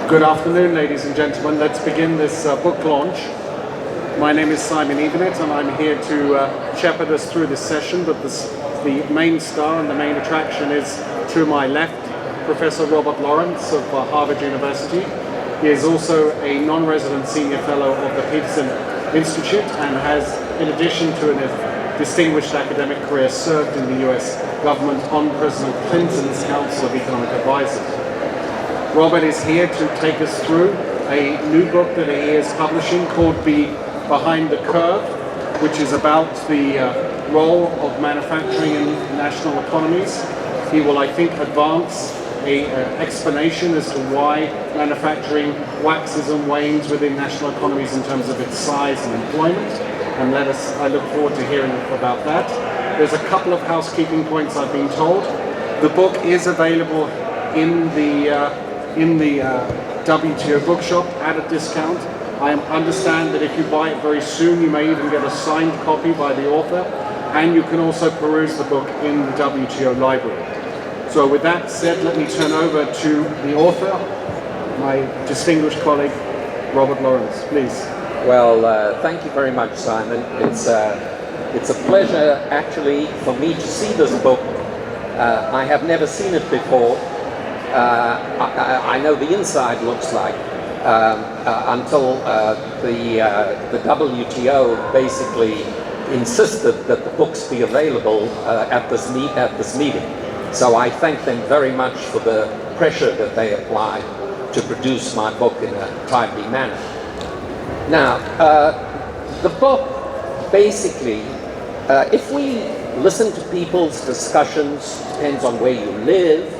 Good afternoon, ladies and gentlemen. Let's begin this book launch. My name is Simon Evenett, and I'm here to shepherd us through this session, but the main star and the main attraction is to my left, Professor Robert Lawrence of Harvard University. He is also a non-resident senior fellow of the Peterson Institute and has, in addition to a distinguished academic career, served in the US government on President Clinton's Council of Economic Advisors. Robert is here to take us through a new book that he is publishing called Behind the Curve, which is about the role of manufacturing in national economies. He will, I think, advance an explanation as to why manufacturing waxes and wanes within national economies in terms of its size and employment. And I look forward to hearing about that. There's a couple of housekeeping points I've been told. The book is available in the WTO bookshop at a discount. I understand that if you buy it very soon, you may even get a signed copy by the author, and you can also peruse the book in the WTO library. So with that said, let me turn over to the author, my distinguished colleague, Robert Lawrence, please. Well, thank you very much, Simon. It's a pleasure, actually, for me to see this book. I have never seen it before. I know the inside looks like, until the WTO basically insisted that the books be available at this meeting. So I thank them very much for the pressure that they applied to produce my book in a timely manner. Now, the book basically, if we listen to people's discussions, depends on where you live,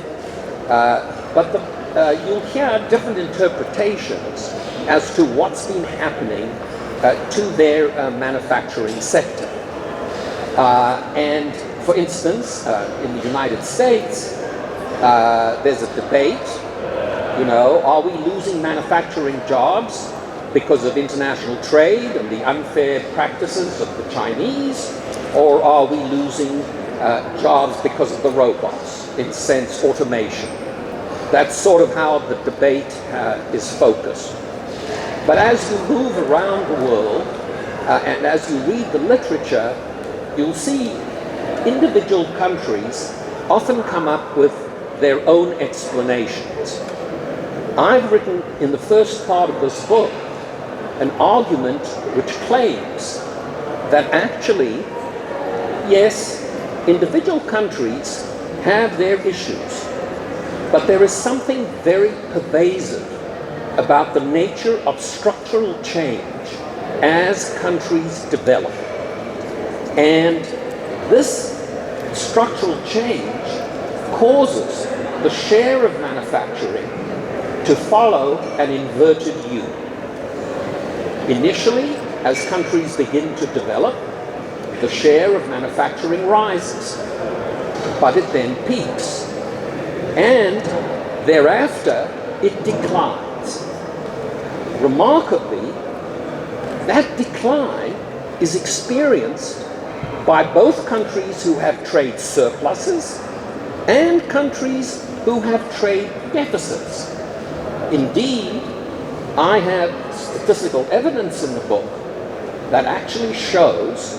but you'll hear different interpretations as to what's been happening to their manufacturing sector. And for instance, in the United States, there's a debate, are we losing manufacturing jobs because of international trade and the unfair practices of the Chinese, or are we losing jobs because of the robots, in a sense, automation? That's sort of how the debate is focused. But as you move around the world, and as you read the literature, you'll see individual countries often come up with their own explanations. I've written in the first part of this book an argument which claims that actually, yes, individual countries have their issues, but there is something very pervasive about the nature of structural change as countries develop. And this structural change causes the share of manufacturing to follow an inverted U. Initially, as countries begin to develop, the share of manufacturing rises, but it then peaks. And thereafter, it declines. Remarkably, that decline is experienced by both countries who have trade surpluses and countries who have trade deficits. Indeed, I have statistical evidence in the book that actually shows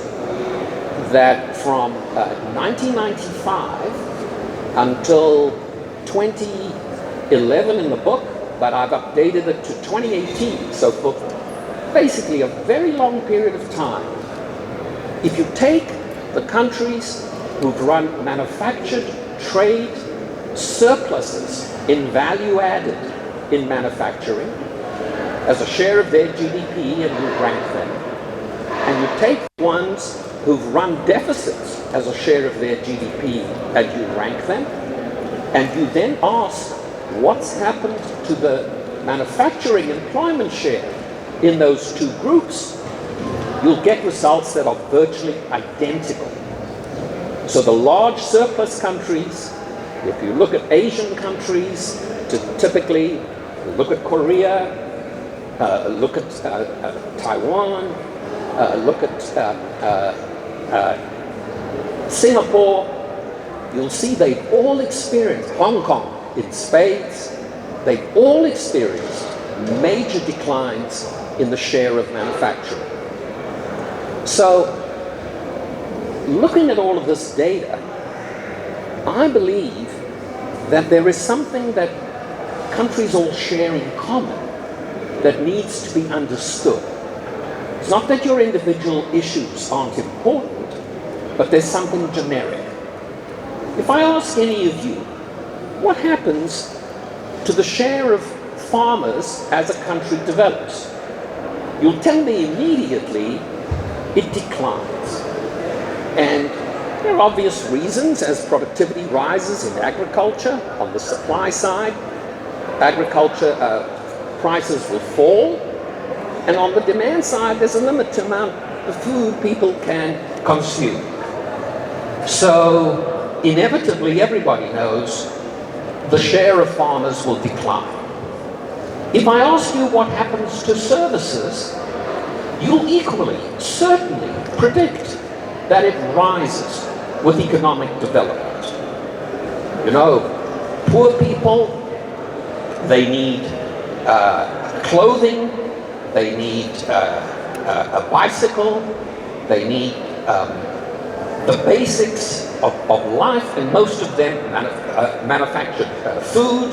that from 1995 until 2011 in the book, but I've updated it to 2018, so for basically a very long period of time, if you take the countries who've run manufactured trade surpluses in value added in manufacturing as a share of their GDP, and you rank them, and you take ones who've run deficits as a share of their GDP and you rank them, and you then ask what's happened to the manufacturing employment share in those two groups, you'll get results that are virtually identical. So the large surplus countries, if you look at Asian countries, typically look at Korea, look at Taiwan, look at Singapore, you'll see they've all experienced, Hong Kong in spades, they've all experienced major declines in the share of manufacturing. So, looking at all of this data, I believe that there is something that countries all share in common that needs to be understood. It's not that your individual issues aren't important, but there's something generic. If I ask any of you, what happens to the share of farmers as a country develops? You'll tell me immediately it declines. And there are obvious reasons. As productivity rises in agriculture, on the supply side, agriculture prices will fall. And on the demand side, there's a limit to the amount of food people can consume. So inevitably, everybody knows the share of farmers will decline. If I ask you what happens to services, you'll equally, certainly predict that it rises with economic development. You know, poor people, they need clothing, they need a bicycle, they need the basics of life, and most of them manufacture food.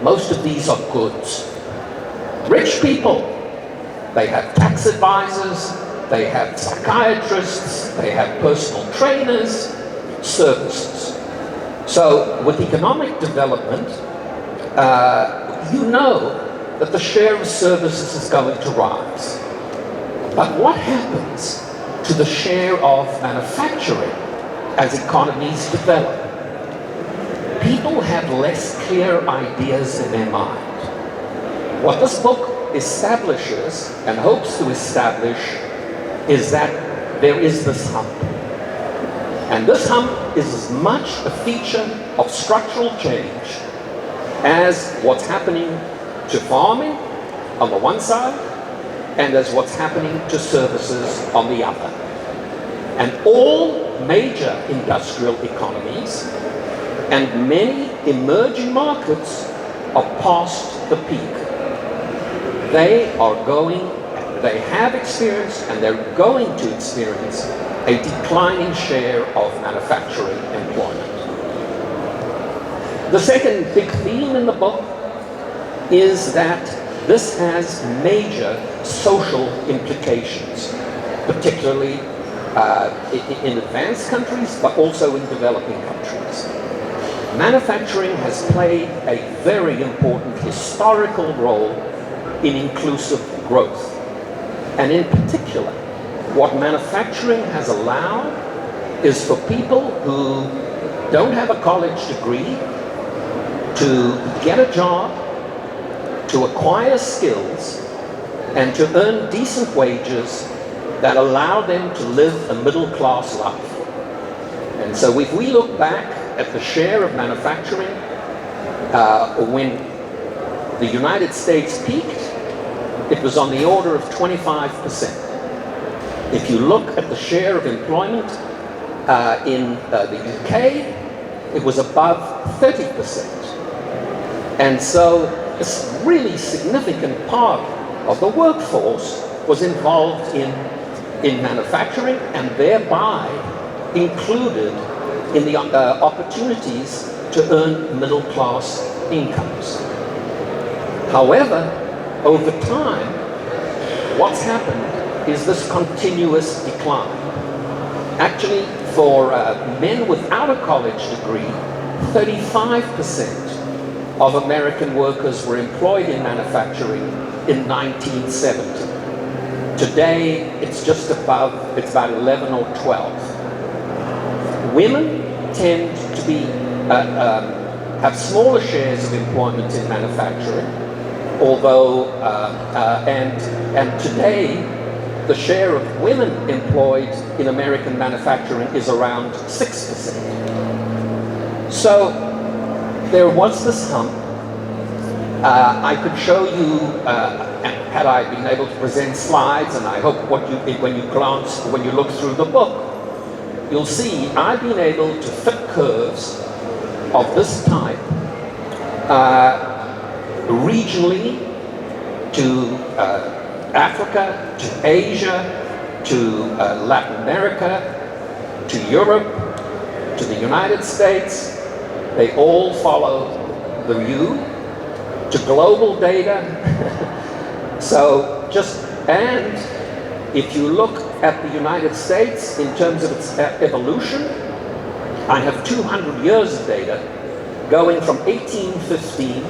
Most of these are goods. Rich people, they have tax advisors, they have psychiatrists, they have personal trainers, services. So with economic development, you know that the share of services is going to rise. But what happens to the share of manufacturing as economies develop? People have less clear ideas in their mind. What this book establishes and hopes to establish is that there is this hump. And this hump is as much a feature of structural change as what's happening to farming on the one side and as what's happening to services on the other. And all major industrial economies and many emerging markets are past the peak. They have experienced and they're going to experience a declining share of manufacturing employment. The second big theme in the book is that this has major social implications, particularly in advanced countries, but also in developing countries. Manufacturing has played a very important historical role in inclusive growth. And in particular, what manufacturing has allowed is for people who don't have a college degree to get a job, to acquire skills, and to earn decent wages that allow them to live a middle-class life. And so if we look back at the share of manufacturing when the United States peaked, it was on the order of 25%. If you look at the share of employment in the UK, it was above 30%. And so this really significant part of the workforce was involved in manufacturing and thereby included in the opportunities to earn middle-class incomes. However, over time, what's happened is this continuous decline. Actually, for men without a college degree, 35% of American workers were employed in manufacturing in 1970. Today, it's about 11 or 12. Women tend to be have smaller shares of employment in manufacturing, although and today the share of women employed in American manufacturing is around 6%. So there was this hump. I could show you, had I been able to present slides, and I hope when you look through the book, you'll see I've been able to fit curves of this type regionally to Africa, to Asia, to Latin America, to Europe, to the United States. They all follow the view to global data. So and if you look at the United States in terms of its evolution, I have 200 years of data going from 1815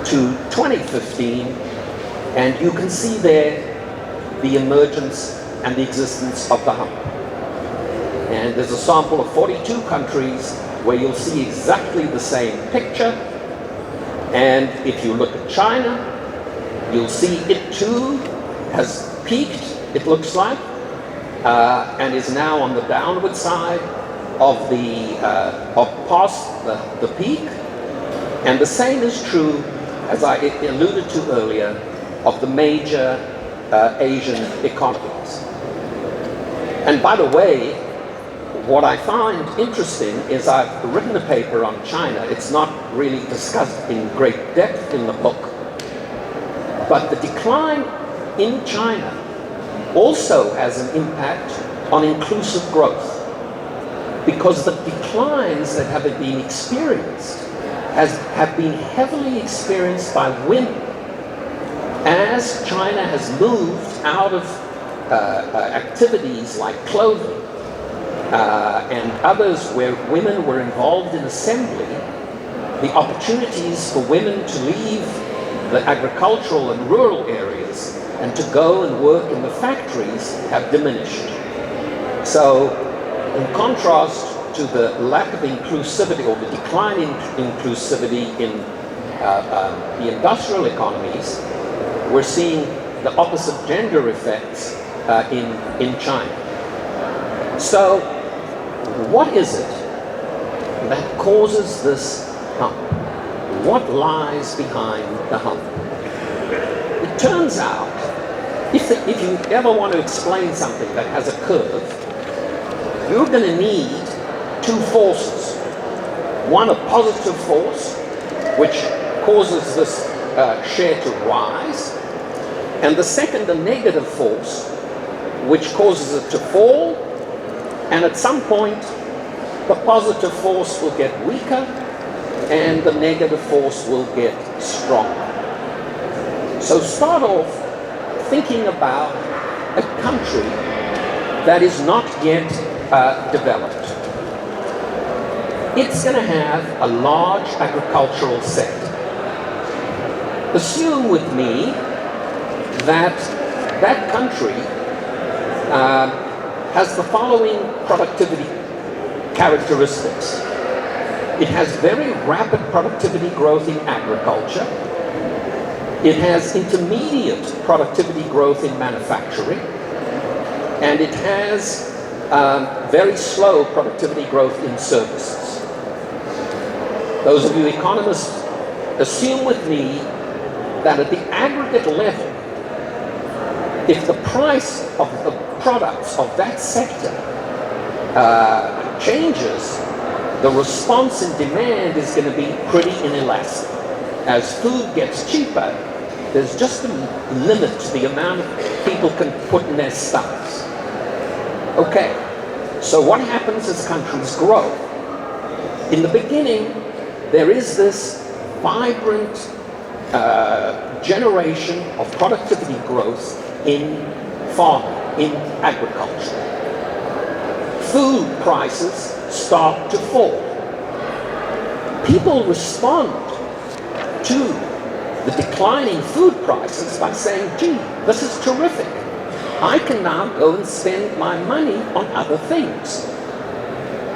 to 2015, and you can see there the emergence and the existence of the hump. And there's a sample of 42 countries where you'll see exactly the same picture. And if you look at China, you'll see it too has peaked, it looks like, and is now on the downward side of past the peak. And the same is true, as I alluded to earlier, of the major Asian economies. And by the way, what I find interesting is I've written a paper on China. It's not really discussed in great depth in the book, but the decline in China also has an impact on inclusive growth, because the declines that have been experienced have been heavily experienced by women as China has moved out of activities like clothing and others where women were involved in assembly. The opportunities for women to leave the agricultural and rural areas and to go and work in the factories have diminished. So, in contrast to the lack of inclusivity or the decline in inclusivity in the industrial economies, we're seeing the opposite gender effects in China. So, what is it that causes this hump? What lies behind the hump? It turns out, if you ever want to explain something that has a curve, you're going to need two forces. One, a positive force, which causes this share to rise, and the second, a negative force, which causes it to fall, and at some point, the positive force will get weaker, and the negative force will get stronger. So start off thinking about a country that is not yet developed. It's going to have a large agricultural sector. Assume with me that that country has the following productivity characteristics. It has very rapid productivity growth in agriculture. It has intermediate productivity growth in manufacturing. And it has very slow productivity growth in services. Those of you economists, assume with me that at the aggregate level, if the price of the products of that sector changes, the response in demand is going to be pretty inelastic. As food gets cheaper, there's just a limit to the amount of people can put in their stomachs. Okay, so what happens as countries grow? In the beginning, there is this vibrant generation of productivity growth in farming, in agriculture. Food prices start to fall. People respond to the declining food prices by saying, gee, this is terrific. I can now go and spend my money on other things.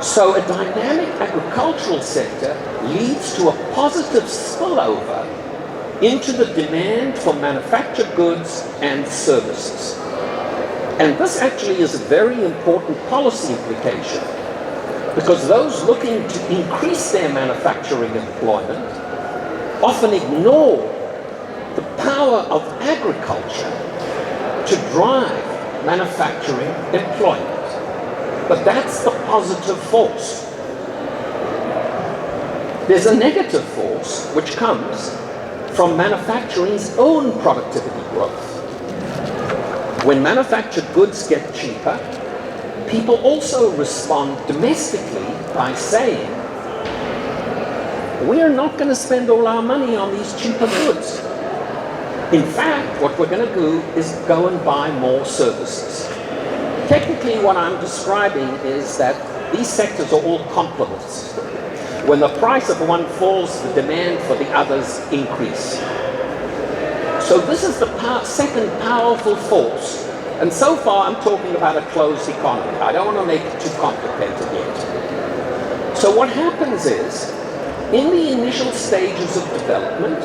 So a dynamic agricultural sector leads to a positive spillover into the demand for manufactured goods and services. And this actually is a very important policy implication, because those looking to increase their manufacturing employment often ignore the power of agriculture to drive manufacturing employment. But that's the positive force. There's a negative force which comes from manufacturing's own productivity growth. When manufactured goods get cheaper, people also respond domestically by saying, we're not going to spend all our money on these cheaper goods. In fact, what we're going to do is go and buy more services. Technically, what I'm describing is that these sectors are all complements. When the price of one falls, the demand for the others increase. So this is the second powerful force. And so far, I'm talking about a closed economy. I don't want to make it too complicated yet. So what happens is, in the initial stages of development,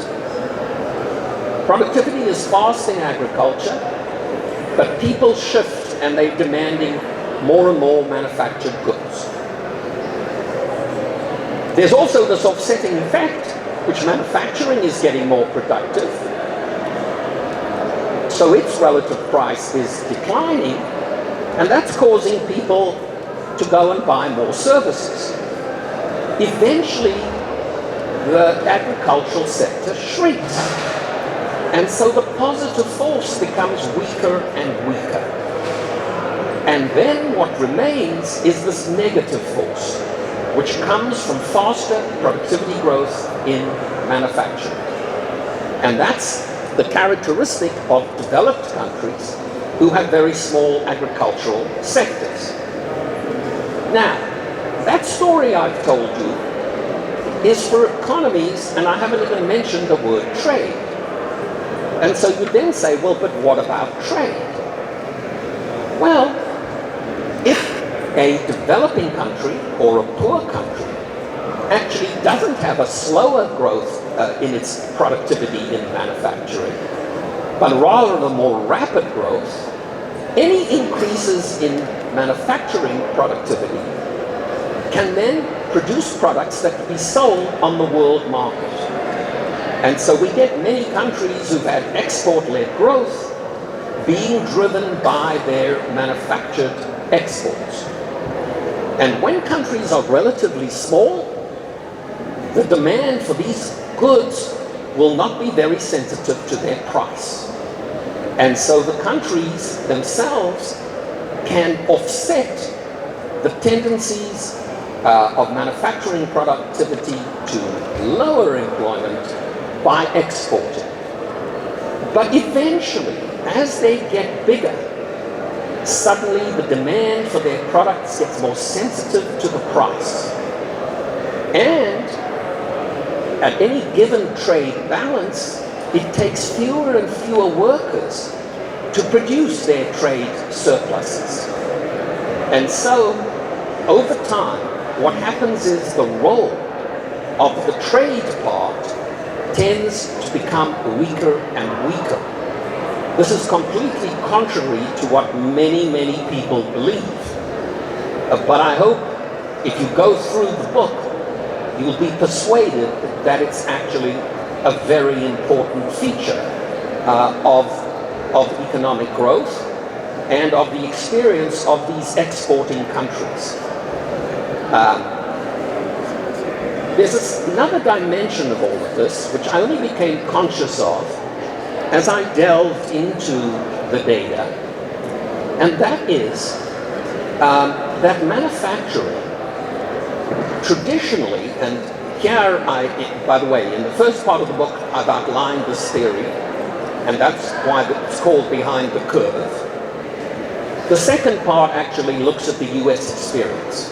productivity is fast in agriculture, but people shift and they're demanding more and more manufactured goods. There's also this offsetting effect, which manufacturing is getting more productive, so its relative price is declining, and that's causing people to go and buy more services. Eventually, the agricultural sector shrinks, and so the positive force becomes weaker and weaker. And then what remains is this negative force, which comes from faster productivity growth in manufacturing. And that's the characteristic of developed countries who have very small agricultural sectors. Now, that story I've told you is for economies, and I haven't even mentioned the word trade. And so you then say, well, but what about trade? Well, if a developing country or a poor country actually doesn't have a slower growth in its productivity in manufacturing, but rather a more rapid growth, any increases in manufacturing productivity can then produce products that can be sold on the world market. And so we get many countries who've had export-led growth being driven by their manufactured exports. And when countries are relatively small, the demand for these goods will not be very sensitive to their price. And so the countries themselves can offset the tendencies of manufacturing productivity to lower employment by exporting. But eventually, as they get bigger, suddenly the demand for their products gets more sensitive to the price. And at any given trade balance, it takes fewer and fewer workers to produce their trade surpluses. And so, over time, what happens is the role of the trade part tends to become weaker and weaker. This is completely contrary to what many, many people believe. But I hope if you go through the book, you will be persuaded that it's actually a very important feature of economic growth and of the experience of these exporting countries. There's another dimension of all of this, which I only became conscious of as I delved into the data, and that is that manufacturing traditionally, and here by the way, in the first part of the book, I've outlined this theory, and that's why it's called Behind the Curve. The second part actually looks at the US experience.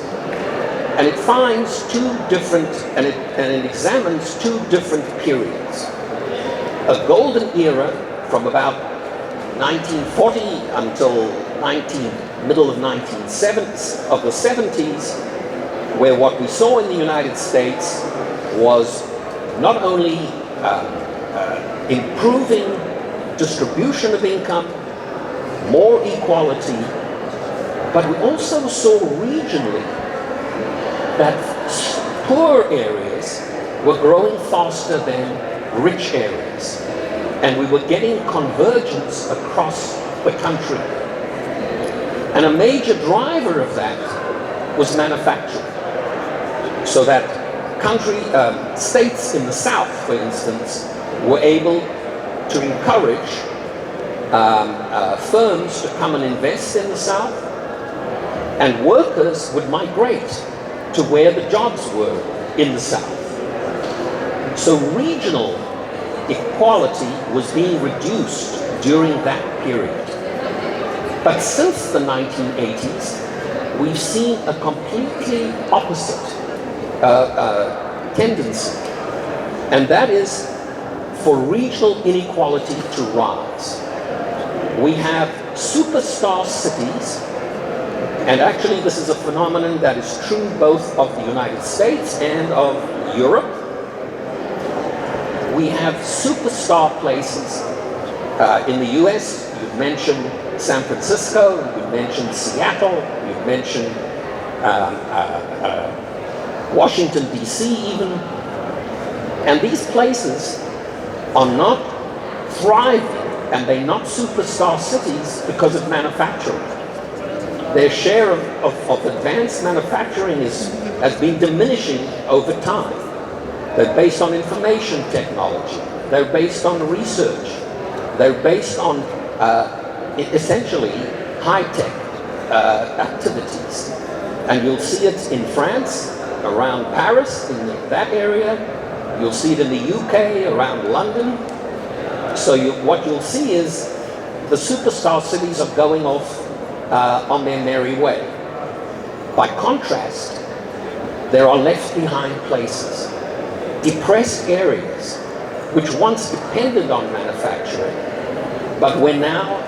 And it finds two different, and it examines two different periods. A golden era from about 1940 until middle of 1970s, of the 70s, where what we saw in the United States was not only improving distribution of income, more equality, but we also saw regionally that poor areas were growing faster than rich areas. And we were getting convergence across the country. And a major driver of that was manufacturing. So that states in the South, for instance, were able to encourage firms to come and invest in the South, and workers would migrate to where the jobs were in the South. So regional equality was being reduced during that period. But since the 1980s, we've seen a completely opposite tendency, and that is for regional inequality to rise. We have superstar cities, and actually this is a phenomenon that is true both of the United States and of Europe. We have superstar places in the US. You've mentioned San Francisco, you've mentioned Seattle, you've mentioned Washington, D.C. even. And these places are not thriving, and they're not superstar cities because of manufacturing. Their share of advanced manufacturing has been diminishing over time. They're based on information technology. They're based on research. They're based on essentially high-tech activities. And you'll see it in France, around Paris, in that area. You'll see it in the UK, around London. So what you'll see is the superstar cities are going off on their merry way. By contrast, there are left behind places, depressed areas, which once depended on manufacturing, but where now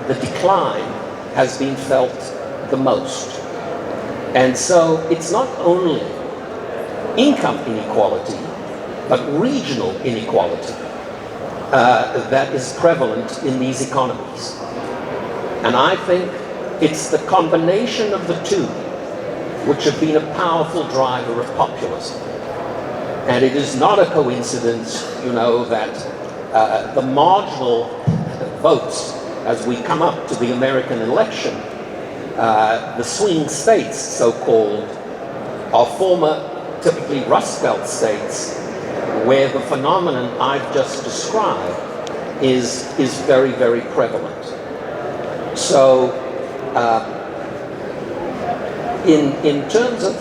the decline has been felt the most. And so it's not only income inequality, but regional inequality that is prevalent in these economies. And I think it's the combination of the two which have been a powerful driver of populism. And it is not a coincidence, you know, that the marginal votes as we come up to the American election, the swing states, so-called, are former, typically Rust Belt states, where the phenomenon I've just described is very, very prevalent. So, in terms of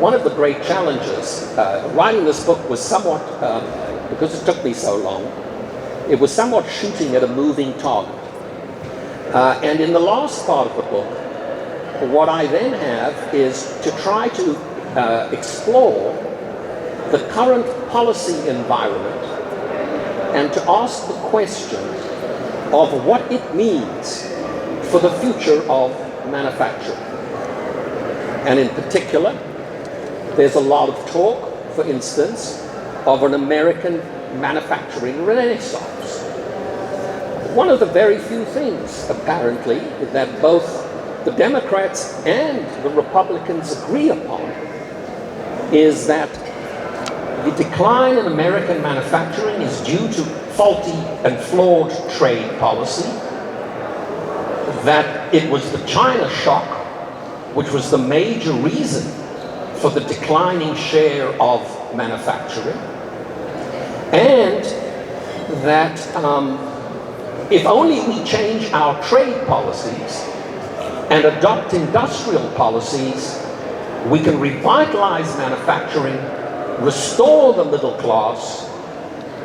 one of the great challenges, writing this book was somewhat, because it took me so long, it was somewhat shooting at a moving target. And in the last part of the book, what I then have is to try to explore the current policy environment and to ask the question of what it means for the future of manufacturing. And in particular, there's a lot of talk, for instance, of an American manufacturing renaissance. One of the very few things, apparently, that both the Democrats and the Republicans agree upon is that the decline in American manufacturing is due to faulty and flawed trade policy, that it was the China shock which was the major reason for the declining share of manufacturing, and that if only we change our trade policies and adopt industrial policies, we can revitalize manufacturing, restore the middle class,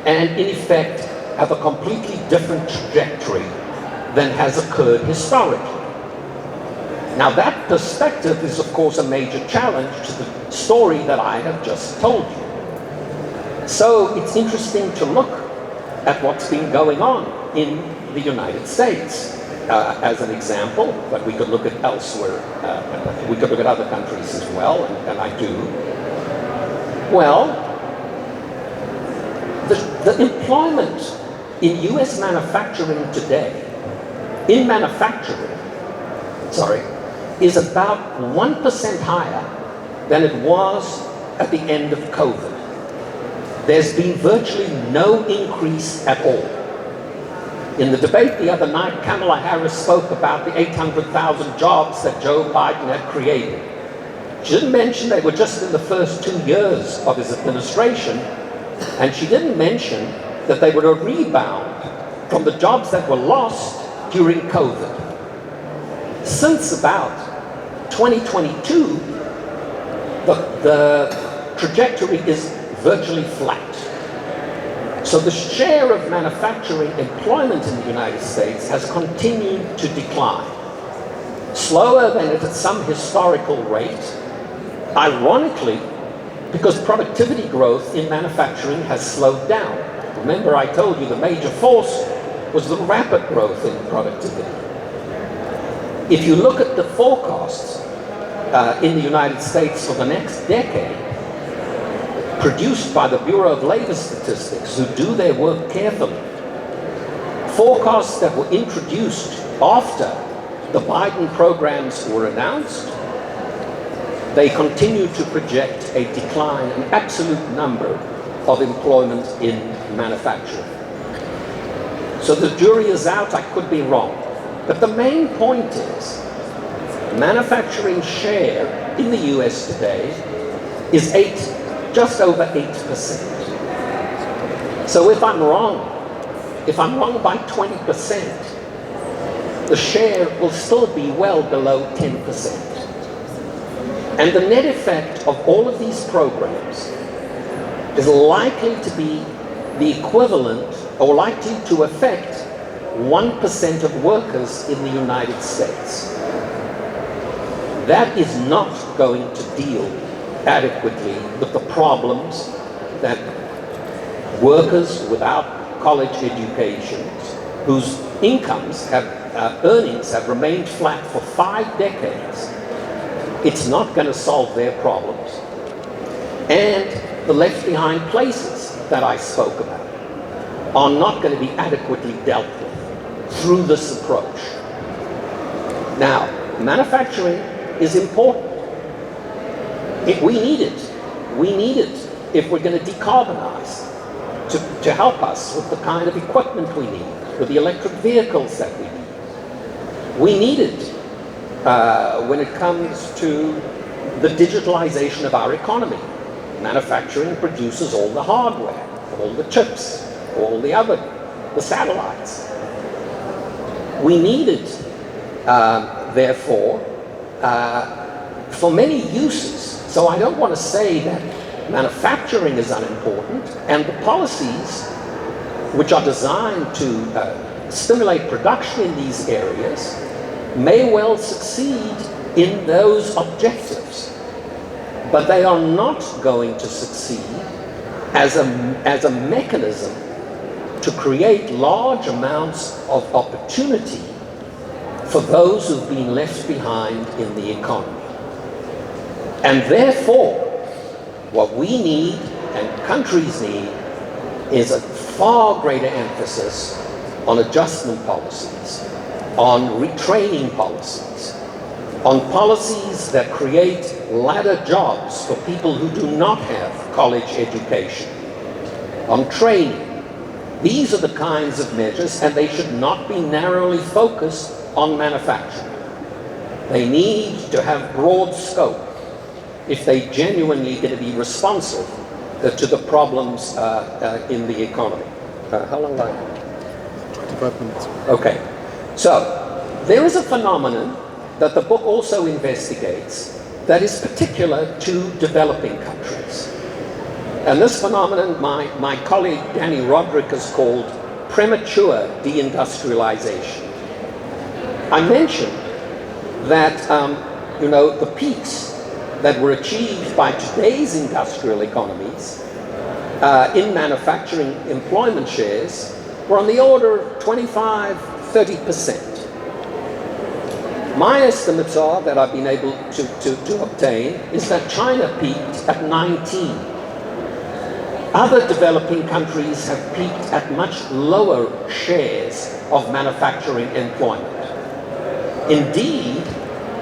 and in effect have a completely different trajectory than has occurred historically. Now that perspective is of course a major challenge to the story that I have just told you. So it's interesting to look at what's been going on in the United States as an example, but we could look at elsewhere, we could look at other countries as well, and I do. Well, the employment in US manufacturing today, in manufacturing, is about 1% higher than it was at the end of COVID. There's been virtually no increase at all. In the debate the other night, Kamala Harris spoke about the 800,000 jobs that Joe Biden had created. She didn't mention they were just in the first 2 years of his administration, and she didn't mention that they were a rebound from the jobs that were lost during COVID. Since about 2022, the trajectory is virtually flat. So the share of manufacturing employment in the United States has continued to decline, slower than at some historical rate, ironically, because productivity growth in manufacturing has slowed down. Remember, I told you the major force was the rapid growth in productivity. If you look at the forecasts in the United States for the next decade, produced by the Bureau of Labor Statistics, who do their work carefully, forecasts that were introduced after the Biden programs were announced, they continue to project a decline in absolute number of employment in manufacturing. So the jury is out, I could be wrong. But the main point is, manufacturing share in the US today is just over 8%. So if I'm wrong by 20%, the share will still be well below 10%. And the net effect of all of these programs is likely to be the equivalent, or likely to affect 1% of workers in the United States. That is not going to deal adequately with the problems that workers without college educations, whose earnings have remained flat for 5 decades, it's not going to solve their problems. And the left behind places that I spoke about are not going to be adequately dealt with through this approach. Now, manufacturing is important. We need it. We need it if we're going to decarbonize, to help us with the kind of equipment we need, with the electric vehicles that we need. We need it when it comes to the digitalization of our economy. Manufacturing produces all the hardware, all the chips, all the satellites. We need it, therefore, for many uses. So I don't want to say that manufacturing is unimportant, and the policies which are designed to stimulate production in these areas may well succeed in those objectives. But they are not going to succeed as a mechanism to create large amounts of opportunity for those who've been left behind in the economy. And therefore, what we need and countries need is a far greater emphasis on adjustment policies, on retraining policies, on policies that create ladder jobs for people who do not have college education, on training. These are the kinds of measures, and they should not be narrowly focused on manufacturing. They need to have broad scope if they genuinely going to be responsive to the problems in the economy. How long do I have? 25 minutes. Okay. So, there is a phenomenon that the book also investigates that is particular to developing countries. And this phenomenon, my colleague Danny Roderick has called premature deindustrialization. I mentioned that, the peaks that were achieved by today's industrial economies in manufacturing employment shares were on the order of 25-30%. My estimates are, that I've been able to obtain, is that China peaked at 19. Other developing countries have peaked at much lower shares of manufacturing employment. Indeed,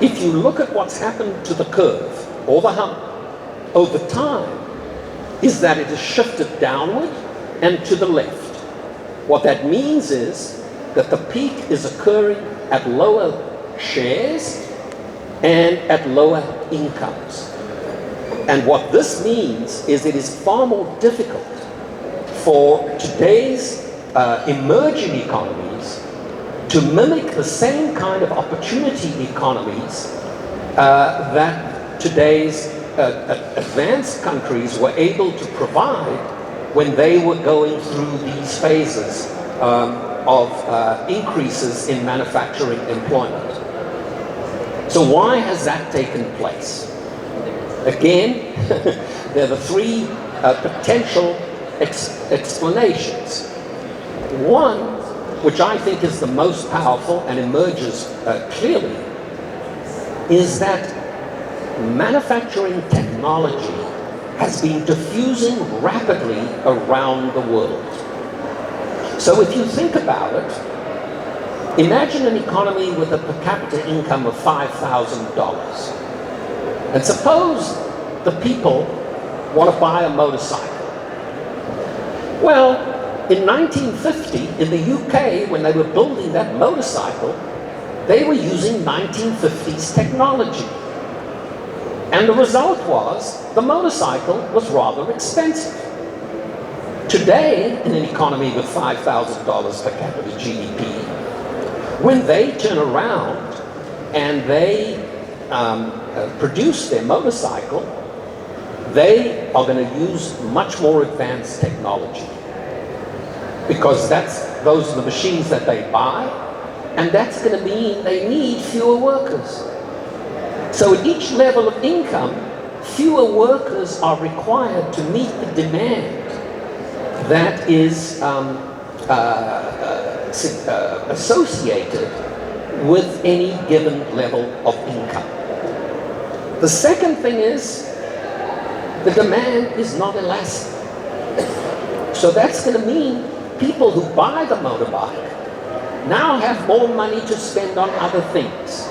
if you look at what's happened to the curve, or the hump, over time, is that it has shifted downward and to the left. What that means is that the peak is occurring at lower shares and at lower incomes. And what this means is it is far more difficult for today's emerging economies to mimic the same kind of opportunity economies that today's advanced countries were able to provide when they were going through these phases of increases in manufacturing employment. So why has that taken place? Again, there are the three potential explanations. One, which I think is the most powerful and emerges clearly, is that manufacturing technology has been diffusing rapidly around the world. So if you think about it, imagine an economy with a per capita income of $5,000. And suppose the people want to buy a motorcycle. Well, in 1950, in the UK, when they were building that motorcycle, they were using 1950s technology. And the result was, the motorcycle was rather expensive. Today, in an economy with $5,000 per capita GDP, when they turn around and they produce their motorcycle, they are going to use much more advanced technology. Because those are the machines that they buy, and that's going to mean they need fewer workers. So at each level of income, fewer workers are required to meet the demand that is associated with any given level of income. The second thing is, the demand is not elastic. So that's going to mean people who buy the motorbike now have more money to spend on other things.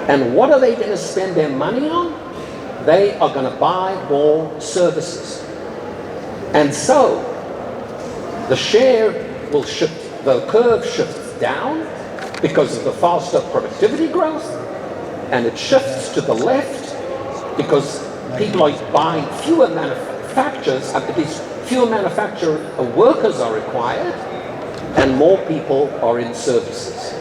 And what are they going to spend their money on? They are going to buy more services. And so, the share will shift, the curve shifts down because of the faster productivity growth, and it shifts to the left because people are buying fewer manufacturers, at least fewer manufacturer workers are required, and more people are in services.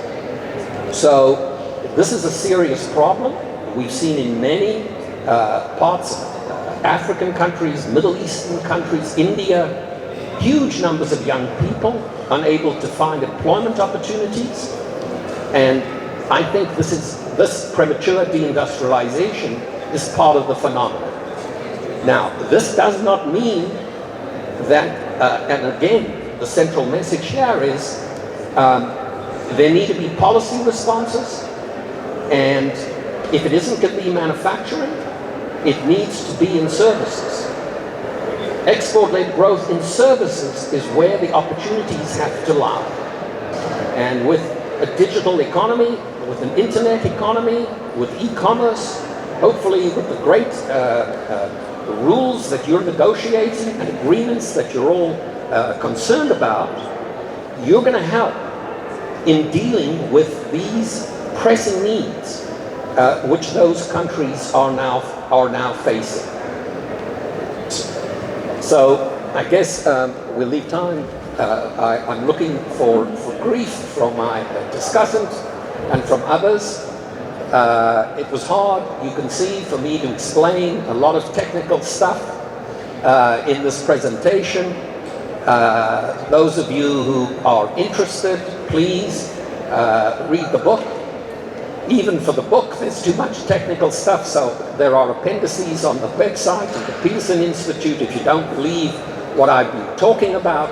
So this is a serious problem. We've seen in many parts of African countries, Middle Eastern countries, India, huge numbers of young people unable to find employment opportunities. And I think this premature deindustrialization is part of the phenomenon. Now, this does not mean that, and again, the central message here is there need to be policy responses, and if it isn't going to be manufacturing, it needs to be in services. Export-led growth in services is where the opportunities have to lie. And with a digital economy, with an internet economy, with e-commerce, hopefully with the great rules that you're negotiating and agreements that you're all concerned about, you're going to help in dealing with these pressing needs which those countries are now facing. So I guess we'll leave time. I'm looking for grief from my discussant and from others. It was hard, you can see, for me to explain a lot of technical stuff in this presentation. Those of you who are interested, please read the book. Even for the book, there's too much technical stuff, so there are appendices on the website of the Peterson Institute if you don't believe what I've been talking about.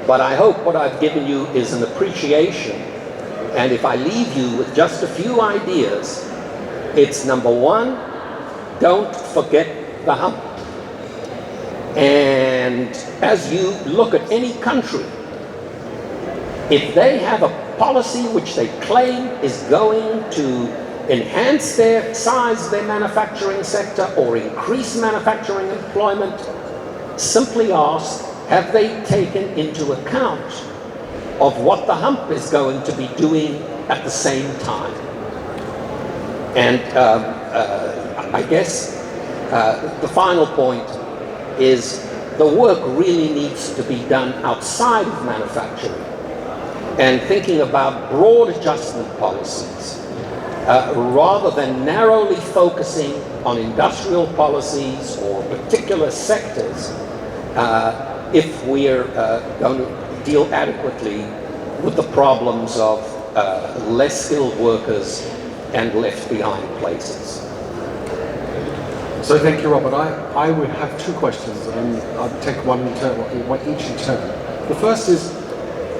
But I hope what I've given you is an appreciation. And if I leave you with just a few ideas, it's number one, don't forget the hump. And as you look at any country, if they have a policy which they claim is going to enhance their size of their manufacturing sector or increase manufacturing employment, simply ask, have they taken into account of what the hump is going to be doing at the same time? And I guess the final point is the work really needs to be done outside of manufacturing, and thinking about broad adjustment policies, rather than narrowly focusing on industrial policies or particular sectors, if we're going to deal adequately with the problems of less skilled workers and left behind places. So thank you, Robert. I would have two questions, and I'll take one in turn, each in turn. The first is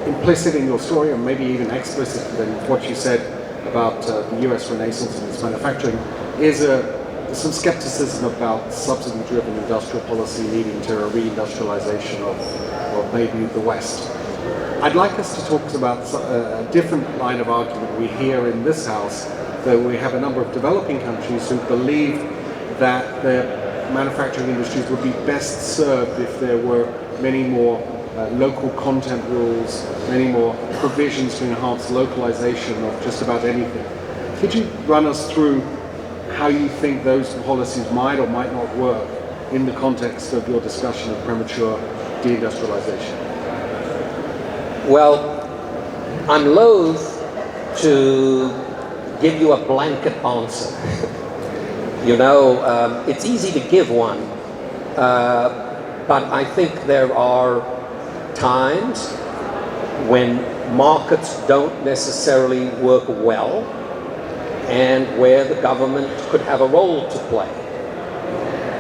implicit in your story, and maybe even explicit in what you said about the US Renaissance and its manufacturing, is some skepticism about subsidy-driven industrial policy leading to a reindustrialization of maybe the West. I'd like us to talk about a different line of argument. We hear in this House that we have a number of developing countries who believe that their manufacturing industries would be best served if there were many more local content rules, many more provisions to enhance localization of just about anything. Could you run us through how you think those policies might or might not work in the context of your discussion of premature deindustrialization? Well, I'm loath to give you a blanket answer. It's easy to give one, but I think there are times when markets don't necessarily work well and where the government could have a role to play.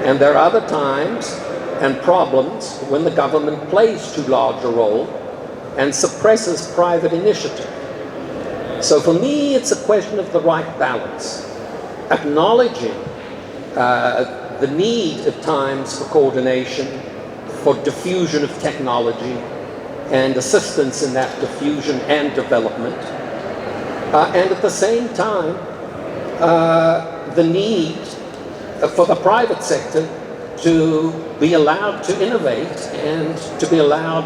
And there are other times and problems when the government plays too large a role and suppresses private initiative. So for me, it's a question of the right balance, acknowledging the need at times for coordination, for diffusion of technology, and assistance in that diffusion and development. And at the same time, the need for the private sector to be allowed to innovate and to be allowed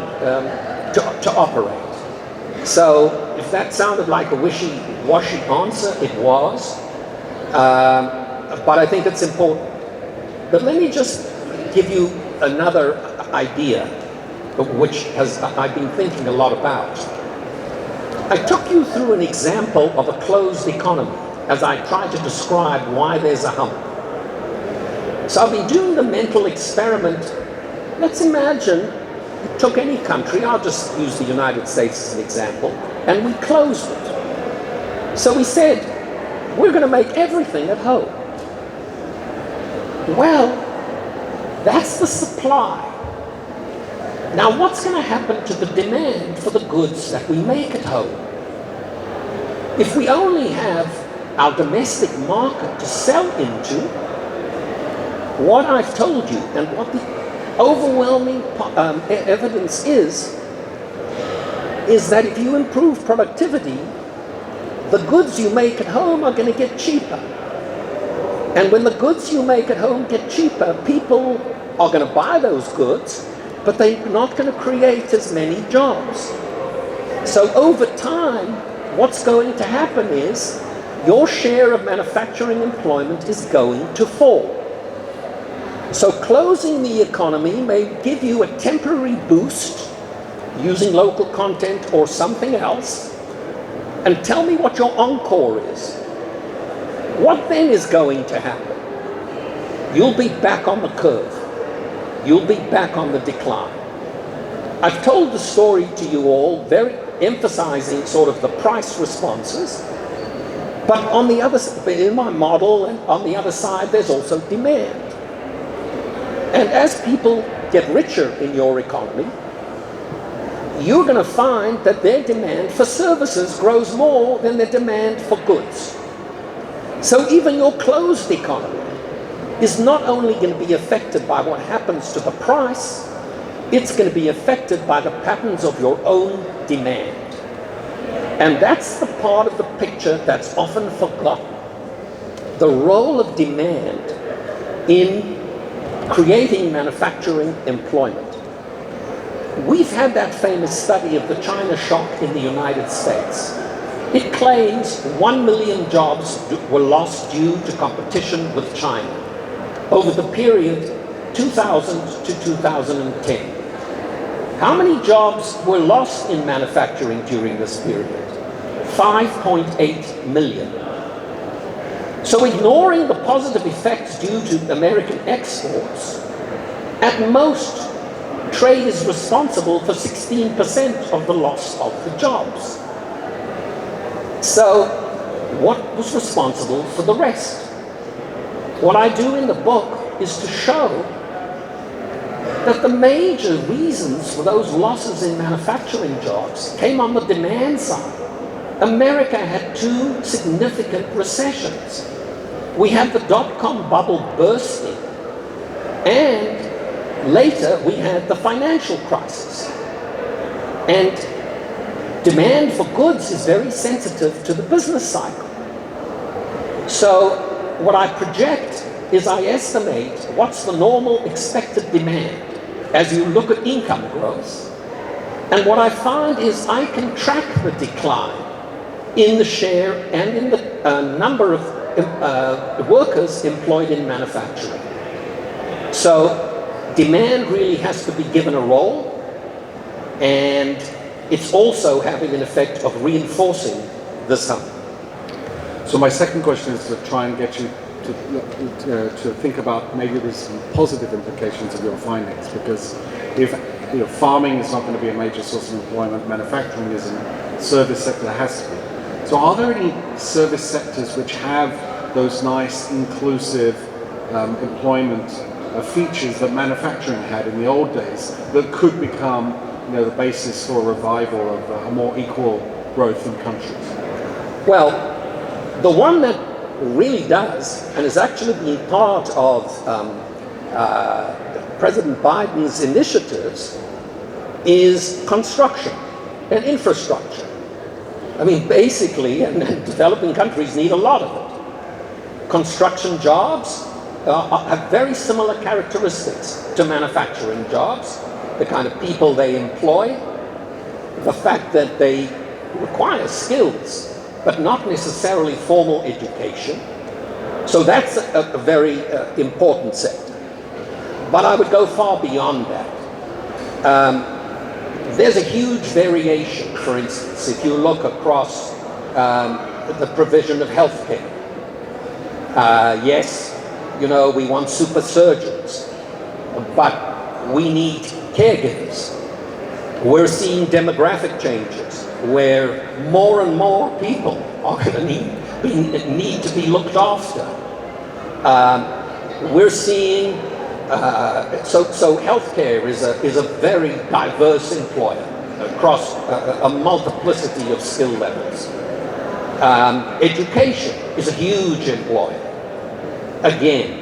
to operate. So if that sounded like a wishy-washy answer, it was. But I think it's important. But let me just give you another idea, which I've been thinking a lot about. I took you through an example of a closed economy as I tried to describe why there's a hump. So I've been doing the mental experiment. Let's imagine we took any country, I'll just use the United States as an example, and we closed it. So we said, we're going to make everything at home. Well, that's the supply. Now what's going to happen to the demand for the goods that we make at home? If we only have our domestic market to sell into, what I've told you and what the overwhelming evidence is that if you improve productivity, the goods you make at home are going to get cheaper. And when the goods you make at home get cheaper, people are going to buy those goods, but they're not going to create as many jobs. So over time, what's going to happen is your share of manufacturing employment is going to fall. So closing the economy may give you a temporary boost using local content or something else, and tell me what your encore is. What then is going to happen? You'll be back on the curve. You'll be back on the decline. I've told the story to you all, very emphasizing sort of the price responses, but on the other side, in my model, and on the other side, there's also demand. And as people get richer in your economy, you're going to find that their demand for services grows more than their demand for goods. So even your closed economy is not only going to be affected by what happens to the price, it's going to be affected by the patterns of your own demand. And that's the part of the picture that's often forgotten. The role of demand in creating manufacturing employment. We've had that famous study of the China shock in the United States. It claims 1 million jobs were lost due to competition with China over the period 2000 to 2010. How many jobs were lost in manufacturing during this period? 5.8 million. So ignoring the positive effects due to American exports, at most, trade is responsible for 16% of the loss of the jobs. So what was responsible for the rest? What I do in the book is to show that the major reasons for those losses in manufacturing jobs came on the demand side. America had two significant recessions. We had the dot-com bubble bursting, and later we had the financial crisis. And demand for goods is very sensitive to the business cycle. So what I project is I estimate what's the normal expected demand as you look at income growth. And what I find is I can track the decline in the share and in the number of workers employed in manufacturing. So demand really has to be given a role, and it's also having an effect of reinforcing the sum. So my second question is to try and get you to think about maybe there's some positive implications of your findings, because if farming is not going to be a major source of employment, manufacturing isn't, service sector has to be. So are there any service sectors which have those nice inclusive employment features that manufacturing had in the old days that could become the basis for a revival of a more equal growth in countries? Well, the one that really does, and has actually been part of President Biden's initiatives, is construction and infrastructure. I mean, basically, and developing countries need a lot of it. Construction jobs have very similar characteristics to manufacturing jobs. The kind of people they employ, the fact that they require skills, but not necessarily formal education. So that's a very important sector. But I would go far beyond that. There's a huge variation, for instance, if you look across the provision of healthcare. Yes, we want super surgeons, but we need caregivers. We're seeing demographic changes where more and more people are going to need to be looked after. We're seeing so healthcare is a very diverse employer across a multiplicity of skill levels. Education is a huge employer. Again,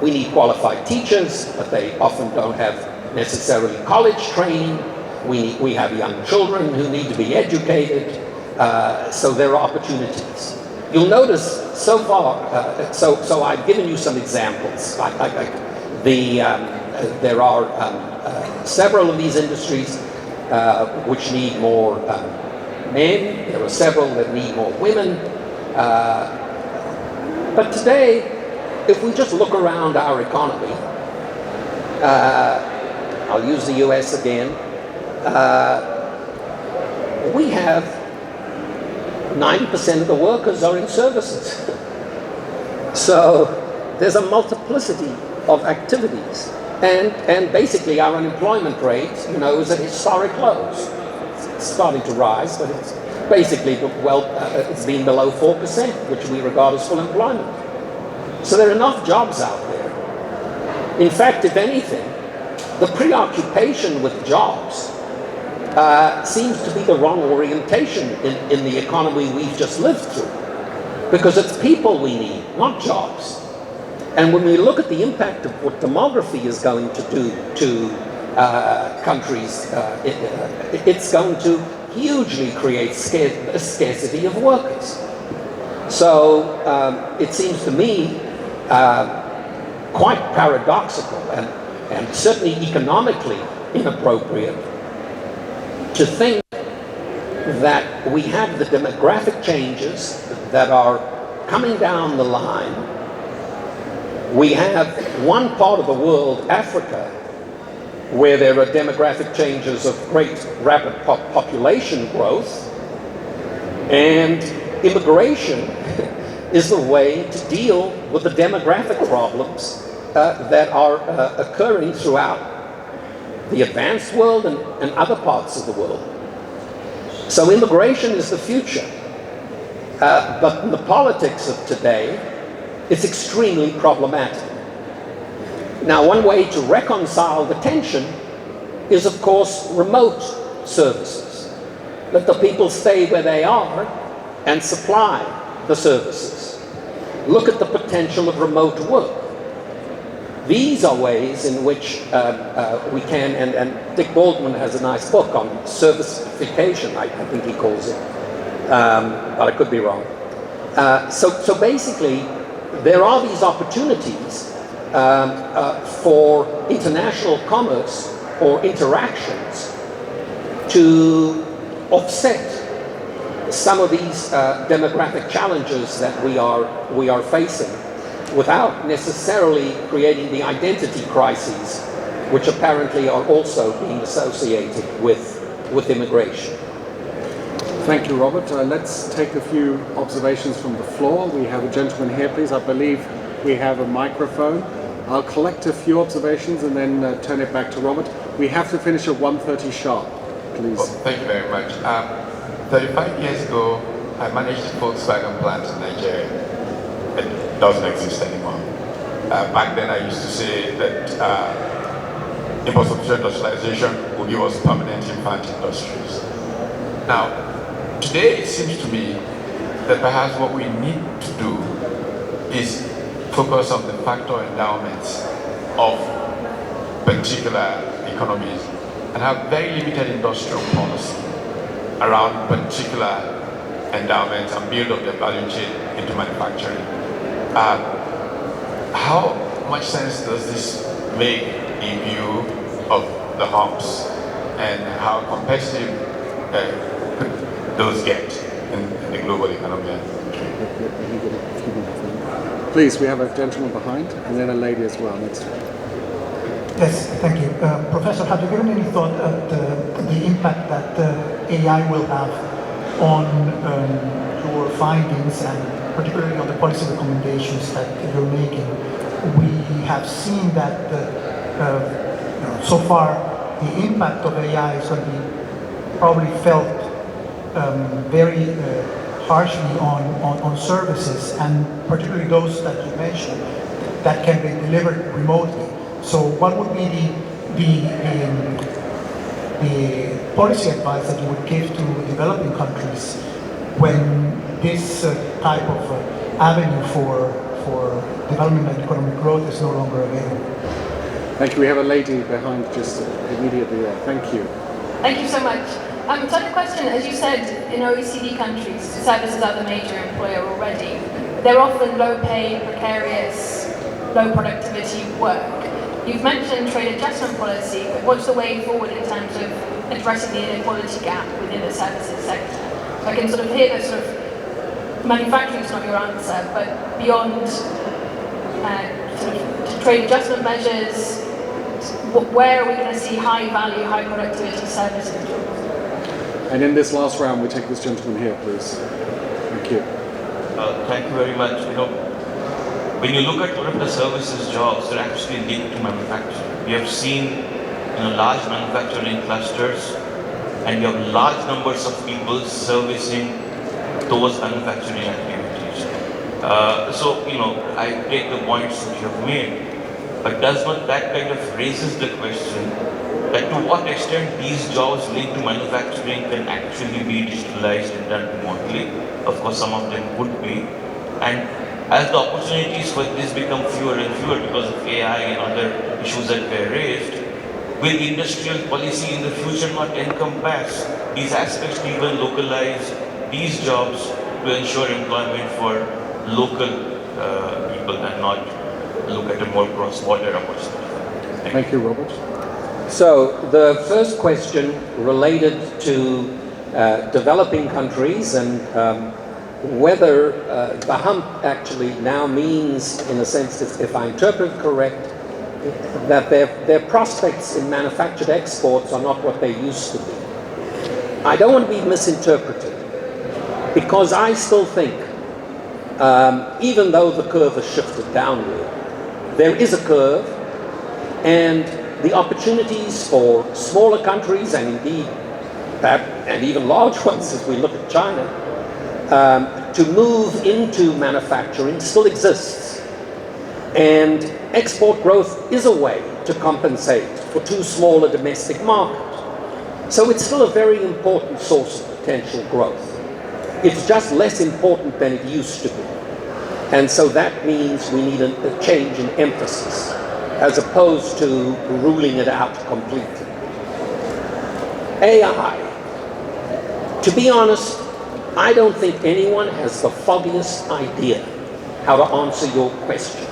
we need qualified teachers, but they often don't have necessarily college training. We have young children who need to be educated, so there are opportunities. You'll notice so far, so I've given you some examples. There are several of these industries which need more men. There are several that need more women. But today, if we just look around our economy, I'll use the US again, we have 90% of the workers are in services. So there's a multiplicity of activities. And basically our unemployment rate, is at historic lows. It's starting to rise, but it's basically, it's been below 4%, which we regard as full employment. So there are enough jobs out there. In fact, if anything, the preoccupation with jobs seems to be the wrong orientation in the economy we've just lived through. Because it's people we need, not jobs. And when we look at the impact of what demography is going to do to countries, it's going to hugely create a scarcity of workers. So it seems to me quite paradoxical and certainly economically inappropriate to think that we have the demographic changes that are coming down the line We have one part of the world, Africa, where there are demographic changes of great rapid population growth, and immigration is the way to deal with the demographic problems that are occurring throughout the advanced world and other parts of the world. So immigration is the future. But in the politics of today, it's extremely problematic. Now, one way to reconcile the tension is, of course, remote services. Let the people stay where they are and supply the services. Look at the potential of remote work. These are ways in which we can, and Dick Baldwin has a nice book on servicification, I think he calls it, but I could be wrong. So basically, there are these opportunities for international commerce or interactions to offset some of these demographic challenges that we are facing, without necessarily creating the identity crises, which apparently are also being associated with immigration. Thank you, Robert. Let's take a few observations from the floor. We have a gentleman here, please. I believe we have a microphone. I'll collect a few observations and then turn it back to Robert. We have to finish at 1:30 sharp, please. Well, thank you very much. 35 years ago, I managed a Volkswagen plant in Nigeria. It doesn't exist anymore. Back then, I used to say that import-substitution industrialization would give us permanent infant industries. Now, today it seems to me that perhaps what we need to do is focus on the factor endowments of particular economies and have very limited industrial policy around particular endowments and build up the value chain into manufacturing. How much sense does this make in view of the humps and how competitive could those get in the global economy? Please, we have a gentleman behind and then a lady as well next. Yes, thank you. Professor, have you given any thought at the impact that AI will have on your findings and particularly on the policy recommendations that you're making? We have seen that so far the impact of AI is going to be probably felt very harshly on services, and particularly those that you mentioned that can be delivered remotely. So what would be the policy advice that you would give to developing countries when this type of avenue for development and economic growth is no longer available? Thank you. We have a lady behind just immediately there. Thank you. Thank you so much. So the question, as you said, in OECD countries, services are the major employer already. They're often low-paid, precarious, low-productivity work. You've mentioned trade adjustment policy, but what's the way forward in terms of addressing the inequality gap within the services sector? So I can sort of hear that sort of manufacturing is not your answer, but beyond sort of trade adjustment measures, where are we going to see high-value, high-productivity services? And in this last round, we take this gentleman here, please. Thank you. Thank you very much. When you look at one of the services jobs, they're actually linked to manufacturing. We have seen large manufacturing clusters, and you have large numbers of people servicing those manufacturing activities. So I take the points that you have made, but does not that kind of raises the question that to what extent these jobs linked to manufacturing can actually be digitalized and done remotely? Of course, some of them would be. And as the opportunities for this become fewer and fewer because of AI and other issues that were raised, will industrial policy in the future not encompass these aspects to even localize these jobs to ensure employment for local people and not look at a more cross-border opportunity? Thank you, Robert. So the first question related to developing countries and whether the hump actually now means, in a sense, if I interpret correct, that their prospects in manufactured exports are not what they used to be. I don't want to be misinterpreted, because I still think, even though the curve has shifted downward, there is a curve, and the opportunities for smaller countries, and indeed, and even large ones as we look at China, to move into manufacturing still exists. And export growth is a way to compensate for too small a domestic market. So it's still a very important source of potential growth. It's just less important than it used to be. And so that means we need a change in emphasis, as opposed to ruling it out completely. AI. To be honest, I don't think anyone has the foggiest idea how to answer your question.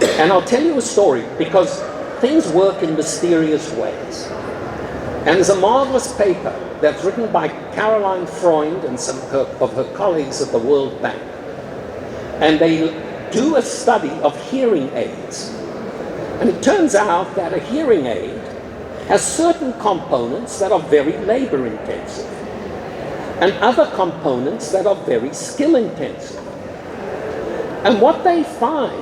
And I'll tell you a story, because things work in mysterious ways. And there's a marvelous paper that's written by Caroline Freund and some of her colleagues at the World Bank. And they do a study of hearing aids. And it turns out that a hearing aid has certain components that are very labor intensive, and other components that are very skill intensive. And what they found,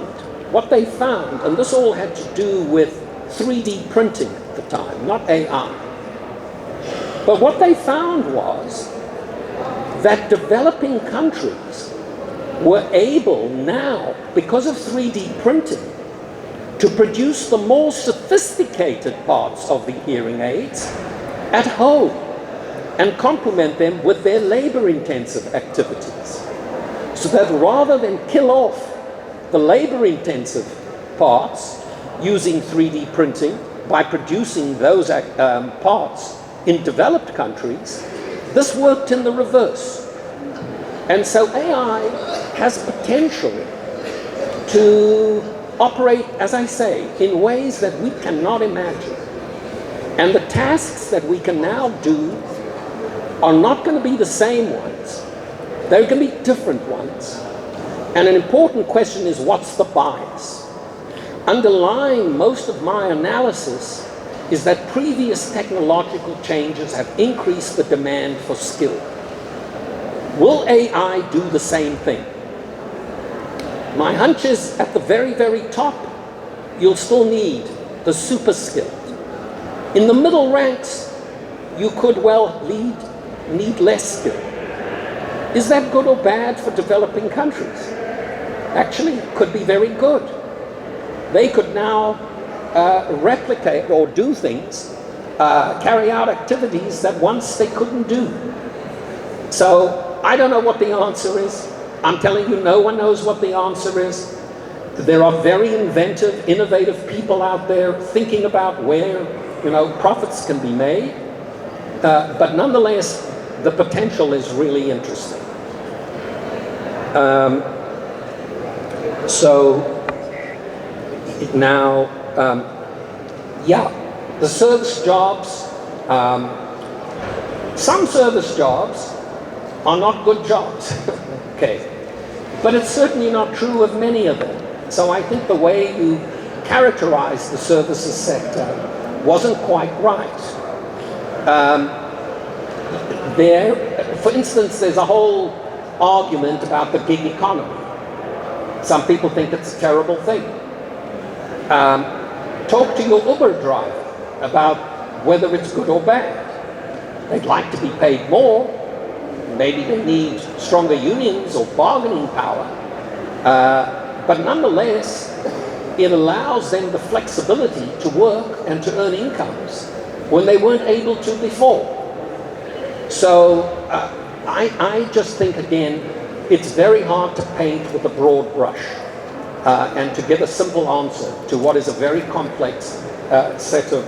and this all had to do with 3D printing at the time, not AI. But what they found was that developing countries were able now, because of 3D printing, to produce the more sophisticated parts of the hearing aids at home and complement them with their labor-intensive activities. So that rather than kill off the labor-intensive parts using 3D printing by producing those parts in developed countries, this worked in the reverse. And so AI has potential to operate, as I say, in ways that we cannot imagine. And the tasks that we can now do are not going to be the same ones. They're going to be different ones. And an important question is, what's the bias? Underlying most of my analysis is that previous technological changes have increased the demand for skill. Will AI do the same thing? My hunch is, at the very, very top, you'll still need the super skilled. In the middle ranks, you could well need less skill. Is that good or bad for developing countries? Actually, it could be very good. They could now replicate or do things, carry out activities that once they couldn't do. So I don't know what the answer is. I'm telling you, no one knows what the answer is. There are very inventive, innovative people out there thinking about where, profits can be made. But nonetheless, the potential is really interesting. So now, the service jobs, some service jobs are not good jobs. Okay, but it's certainly not true of many of them. So I think the way you characterize the services sector wasn't quite right. For instance, there's a whole argument about the gig economy. Some people think it's a terrible thing. Talk to your Uber driver about whether it's good or bad. They'd like to be paid more. Maybe they need stronger unions or bargaining power. But nonetheless, it allows them the flexibility to work and to earn incomes when they weren't able to before. So I just think, again, it's very hard to paint with a broad brush and to give a simple answer to what is a very complex set of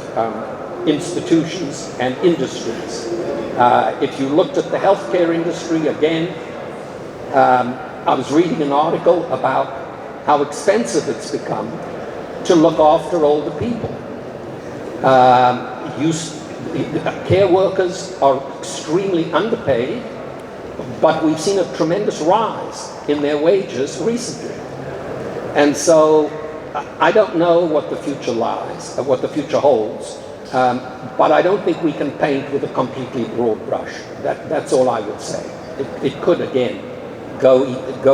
institutions and industries. If you looked at the healthcare industry, again, I was reading an article about how expensive it's become to look after older people. Care workers are extremely underpaid, but we've seen a tremendous rise in their wages recently. And so I don't know what the future lies, what the future holds, but I don't think we can paint with a completely broad brush. That's all I would say. It could, again, go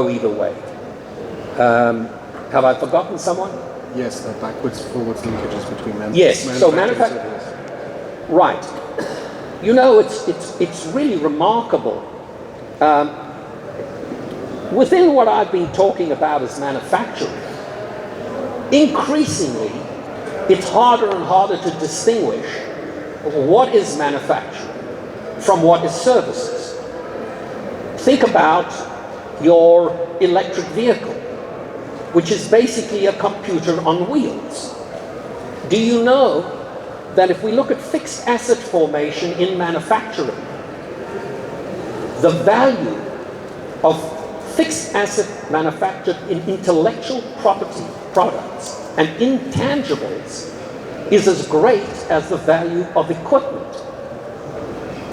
either way. Have I forgotten someone? Yes, the backwards, forwards linkages between manufacturing. Right. You know, it's really remarkable. Within what I've been talking about as manufacturing, increasingly, it's harder and harder to distinguish what is manufacturing from what is services. Think about your electric vehicle, which is basically a computer on wheels. Do you know that if we look at fixed asset formation in manufacturing, the value of fixed asset manufactured in intellectual property products and intangibles is as great as the value of equipment?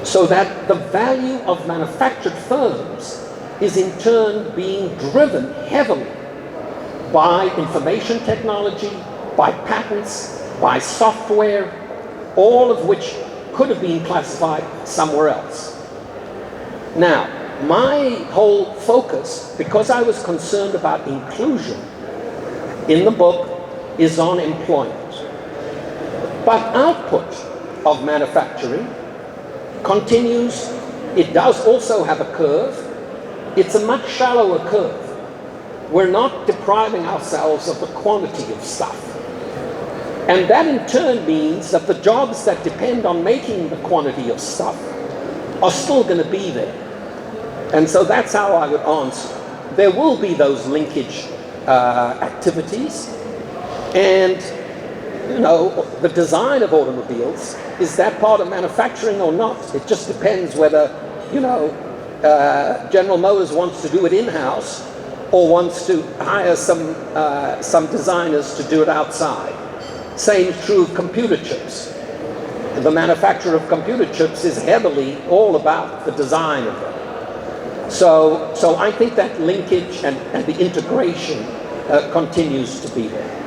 So that the value of manufactured firms is in turn being driven heavily by information technology, by patents, by software, all of which could have been classified somewhere else. Now, my whole focus, because I was concerned about inclusion in the book, is on employment. But output of manufacturing continues. It does also have a curve. It's a much shallower curve. We're not depriving ourselves of the quantity of stuff. And that in turn means that the jobs that depend on making the quantity of stuff are still going to be there. And so that's how I would answer. There will be those linkage activities. And, you know, the design of automobiles, is that part of manufacturing or not? It just depends whether, you know, General Motors wants to do it in-house or wants to hire some designers to do it outside. Same is true of computer chips. The manufacture of computer chips is heavily all about the design of them. So I think that linkage and the integration continues to be there.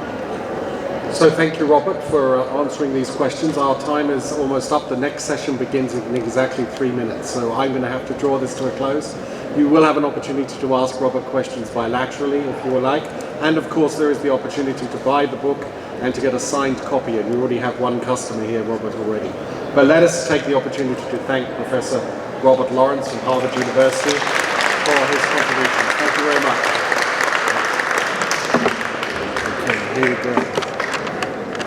So thank you, Robert, for answering these questions. Our time is almost up. The next session begins in exactly 3 minutes. So I'm going to have to draw this to a close. You will have an opportunity to ask Robert questions bilaterally if you would like. And of course, there is the opportunity to buy the book and to get a signed copy. And you already have one customer here, Robert, already. But let us take the opportunity to thank Professor Robert Lawrence from Harvard University for his contributions. Thank you very much. Okay, here you go.